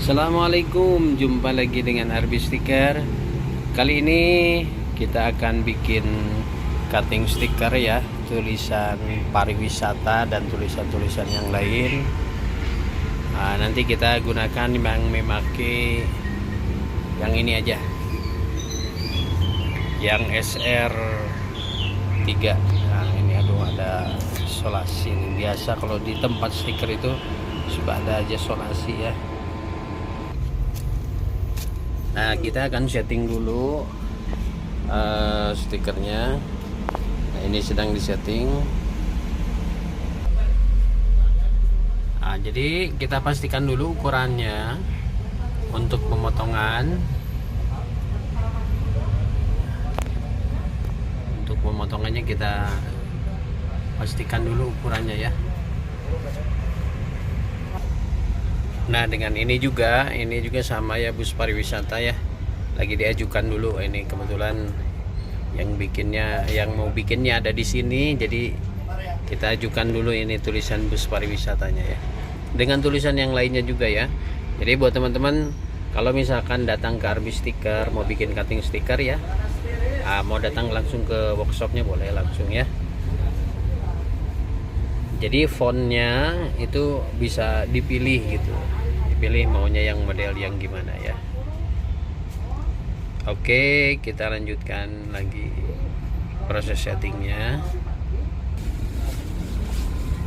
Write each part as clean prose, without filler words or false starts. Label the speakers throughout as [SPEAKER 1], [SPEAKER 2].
[SPEAKER 1] Assalamualaikum, jumpa lagi dengan Arbi Stiker. Kali ini kita akan bikin cutting stiker ya, tulisan pariwisata dan tulisan-tulisan yang lain. Nanti kita gunakan yang memakai yang ini aja, yang SR3. Nah ini ada isolasi ini. Biasa kalau di tempat stiker itu suka ada aja isolasi ya. Nah kita akan setting dulu stikernya. Nah ini sedang disetting. Nah jadi kita pastikan dulu ukurannya untuk pemotongan. Untuk pemotongannya kita pastikan dulu ukurannya ya. Nah dengan ini juga sama ya, bus pariwisata ya, lagi diajukan dulu. Ini kebetulan yang mau bikinnya ada di sini, jadi kita ajukan dulu ini tulisan bus pariwisatanya ya, dengan tulisan yang lainnya juga ya. Jadi buat teman-teman kalau misalkan datang ke Arbi Stiker mau bikin cutting stiker ya, mau datang langsung ke workshopnya boleh langsung ya. Jadi fontnya itu bisa dipilih gitu, dipilih maunya yang model yang gimana ya. Oke, kita lanjutkan lagi proses settingnya.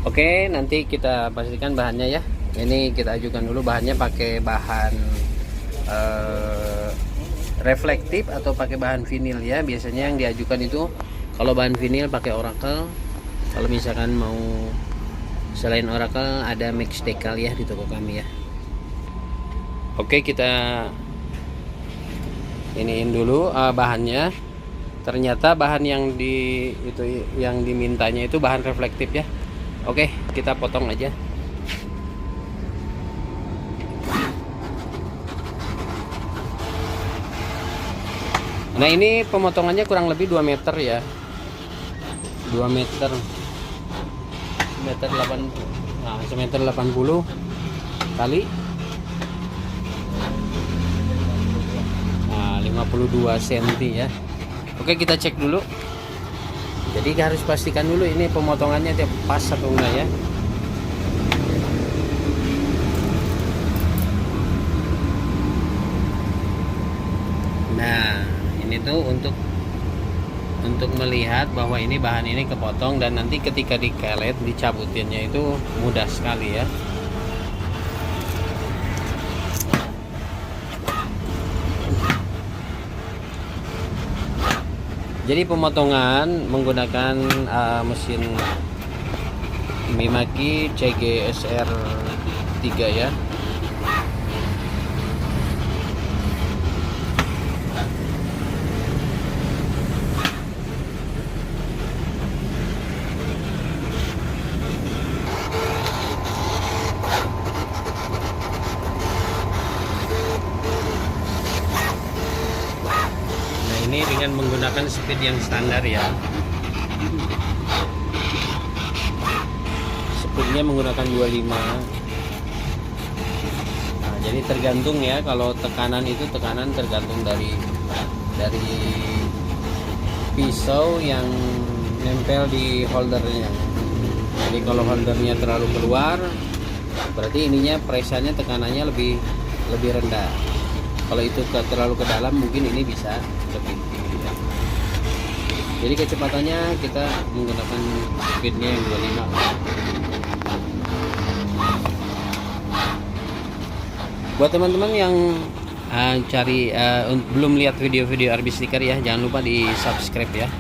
[SPEAKER 1] Oke, nanti kita pastikan bahannya ya. Ini kita ajukan dulu bahannya, pakai bahan reflektif atau pakai bahan vinil ya. Biasanya yang diajukan itu kalau bahan vinil pakai Oracle. Kalau misalkan mau selain Oracle ada Max Decal ya di toko kami ya. Oke, kita iniin dulu bahannya. Ternyata bahan yang dimintanya itu bahan reflektif ya. Oke, kita potong aja. Nah ini pemotongannya kurang lebih 2 meter ya, 2 meter, semeter 80 kali 52 cm ya. Oke, kita cek dulu. Jadi harus pastikan dulu ini pemotongannya dia pas atau enggak ya. Nah ini tuh untuk melihat bahwa ini bahan ini kepotong, dan nanti ketika dikelet dicabutinnya itu mudah sekali ya. Jadi pemotongan menggunakan mesin Mimaki CG SR3 ya. Ini dengan menggunakan speed yang standar ya. Speednya menggunakan 25. Nah, jadi tergantung ya, kalau tekanan tergantung dari pisau yang nempel di holdernya. Jadi kalau holdernya terlalu keluar, berarti ininya presannya, tekanannya lebih rendah. Kalau itu terlalu ke dalam, mungkin ini bisa lebih tinggi ya. Jadi kecepatannya kita menggunakan speednya yang 25. Buat teman-teman yang belum lihat video-video Arbi Stiker ya, jangan lupa di subscribe ya,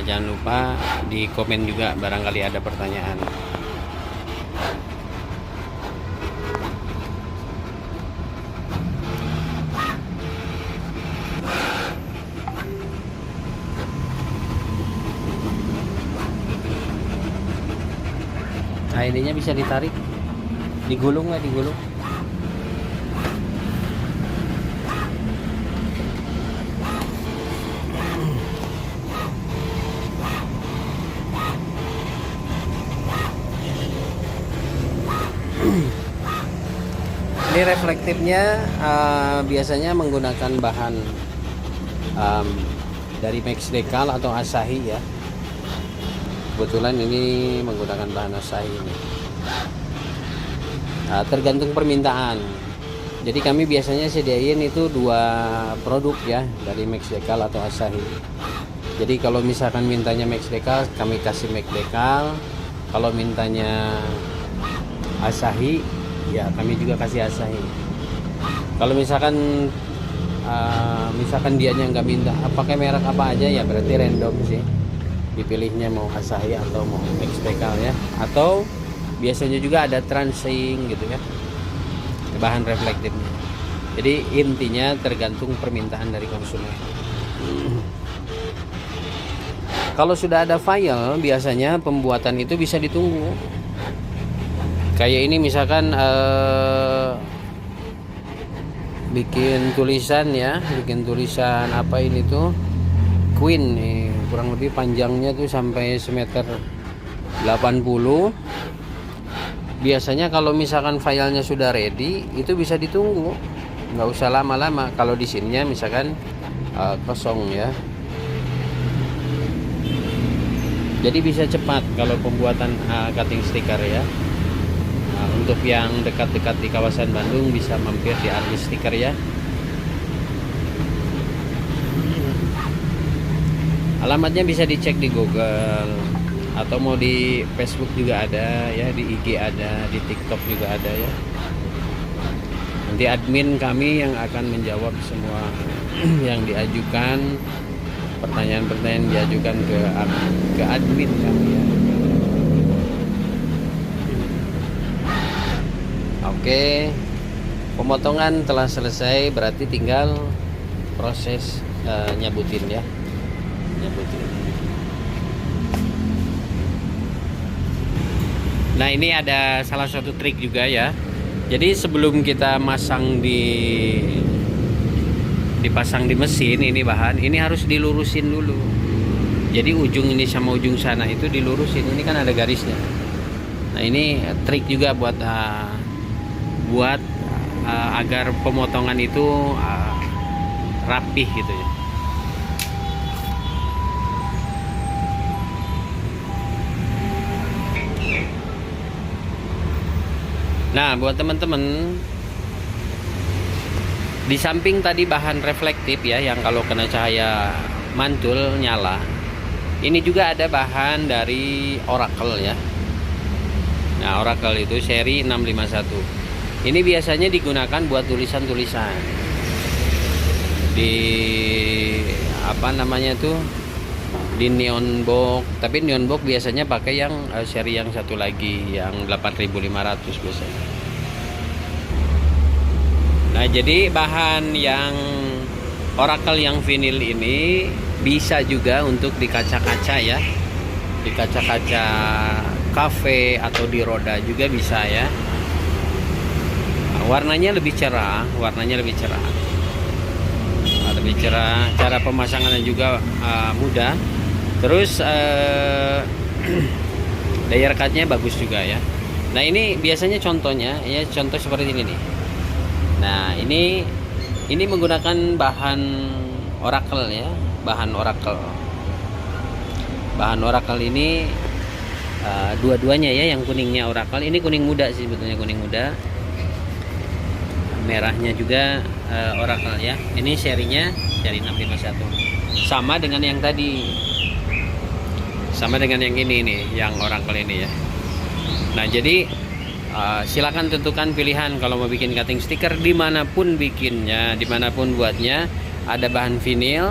[SPEAKER 1] jangan lupa di komen juga barangkali ada pertanyaan. Nah ininya bisa ditarik, digulung nggak digulung. Ini reflektifnya biasanya menggunakan bahan dari Max Decal atau Asahi ya. Kebetulan ini menggunakan bahan Asahi ini. Tergantung permintaan. Jadi kami biasanya sediain itu 2 produk ya, dari Max Decal atau Asahi. Jadi kalau misalkan mintanya Max Decal, kami kasih Max Decal. Kalau mintanya Asahi, ya kami juga kasih Asahi. Kalau misalkan dianya nggak minta pakai merek apa aja, ya berarti random sih. Dipilihnya mau Asahi atau mau Max Decal ya. Atau biasanya juga ada Transing gitu ya, bahan reflektifnya. Jadi intinya tergantung permintaan dari konsumen. Kalau sudah ada file, biasanya pembuatan itu bisa ditunggu. Kayak ini misalkan bikin tulisan ya, bikin tulisan apa ini tuh Queen nih, kurang lebih panjangnya tuh sampai semeter 80. Biasanya kalau misalkan filenya sudah ready, itu bisa ditunggu, nggak usah lama-lama. Kalau di sininya misalkan kosong ya, jadi bisa cepat kalau pembuatan cutting stiker ya. Untuk yang dekat-dekat di kawasan Bandung bisa mampir di Artis Stiker ya. Alamatnya bisa dicek di Google atau mau di Facebook juga ada ya, di IG ada, di TikTok juga ada ya. Nanti admin kami yang akan menjawab semua yang diajukan, pertanyaan-pertanyaan diajukan ke admin kami ya. Oke, pemotongan telah selesai, berarti tinggal proses nyabutin ya, nyabutin. Nah ini ada salah satu trik juga ya. Jadi sebelum kita dipasang di mesin ini bahan, ini harus dilurusin dulu. Jadi ujung ini sama ujung sana itu dilurusin. Ini kan ada garisnya. Nah ini trik juga buat agar pemotongan itu rapih gitu ya. Nah buat teman-teman, di samping tadi bahan reflektif ya, yang kalau kena cahaya mantul nyala, ini juga ada bahan dari Oracle ya. Nah Oracle itu seri 651. Ini biasanya digunakan buat tulisan-tulisan di apa namanya tuh, di neon box. Tapi neon box biasanya pakai yang seri yang satu lagi, yang 8500 biasanya. Nah jadi bahan yang Oracle yang vinil ini bisa juga untuk di kaca-kaca ya, di kaca-kaca kafe atau di roda juga bisa ya. Warnanya lebih cerah, lebih cerah. Cara pemasangannya juga mudah. Terus daya rekatnya bagus juga ya. Nah ini biasanya contohnya ya, contoh seperti ini nih. Nah ini menggunakan bahan Oracle ya, bahan Oracle ini dua-duanya ya, yang kuningnya Oracle, ini kuning muda sih sebetulnya, kuning muda. Merahnya juga Oracle ya. Ini serinya seri 651. Sama dengan yang tadi. Sama dengan yang ini nih, yang Oracle ini ya. Nah, jadi silakan tentukan pilihan kalau mau bikin cutting stiker, dimanapun bikinnya, dimanapun buatnya. Ada bahan vinil,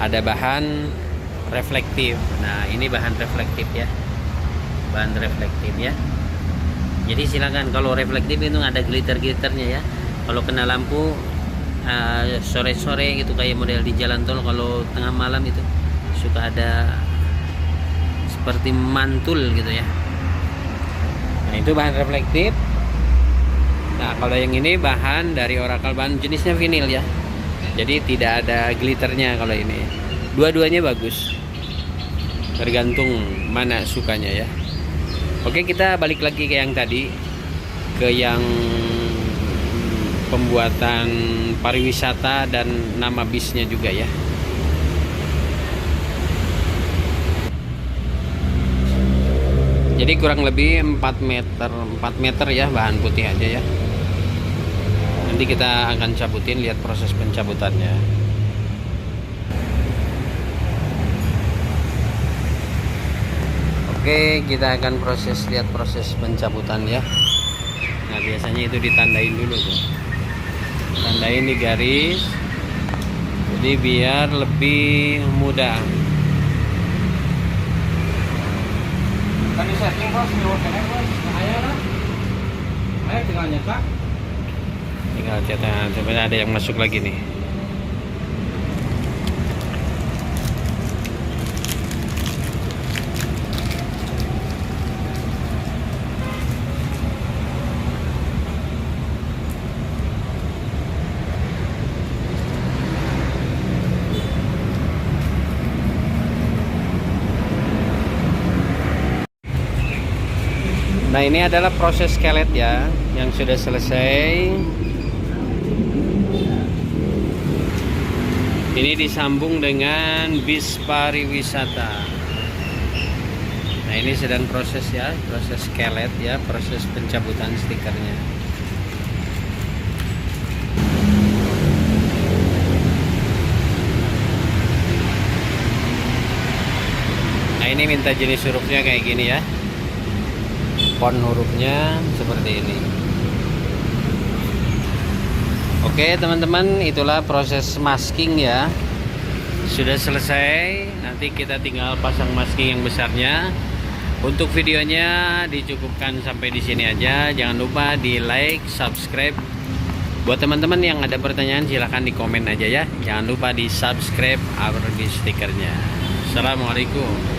[SPEAKER 1] ada bahan reflektif. Nah, ini bahan reflektif ya. Bahan reflektif ya. Jadi silakan, kalau reflektif itu ada glitter-glitternya ya. Kalau kena lampu sore-sore gitu, kayak model di jalan tol, kalau tengah malam itu suka ada seperti mantul gitu ya. Nah itu bahan reflektif. Nah kalau yang ini bahan dari Oracle, bahan jenisnya vinil ya. Jadi tidak ada glitternya kalau ini. Dua-duanya bagus, tergantung mana sukanya ya. Oke, kita balik lagi ke yang tadi, ke yang pembuatan pariwisata dan nama bisnya juga ya. Jadi kurang lebih 4 meter ya bahan putih aja ya. Nanti kita akan cabutin, lihat proses pencabutannya. Oke, kita akan lihat proses pencabutan ya. Nah, biasanya itu ditandain dulu tuh. Tandain di garis. Jadi biar lebih mudah.
[SPEAKER 2] Kan di setting bos, nyewakan bos. Nah, ayo lah. Ayo tinggal nyetak.
[SPEAKER 1] Tinggal cetak. Sebenarnya ada yang masuk lagi nih. Nah, ini adalah proses skelet ya yang sudah selesai. Ini disambung dengan bis pariwisata. Nah, ini sedang proses ya, proses skelet ya, proses pencabutan stikernya. Nah, ini minta jenis hurufnya kayak gini ya. Font hurufnya seperti ini. Oke teman-teman, itulah proses masking ya. Sudah selesai. Nanti kita tinggal pasang masking yang besarnya. Untuk videonya dicukupkan sampai di sini aja. Jangan lupa di like, subscribe. Buat teman-teman yang ada pertanyaan silahkan di komen aja ya. Jangan lupa di subscribe di stikernya. Assalamualaikum.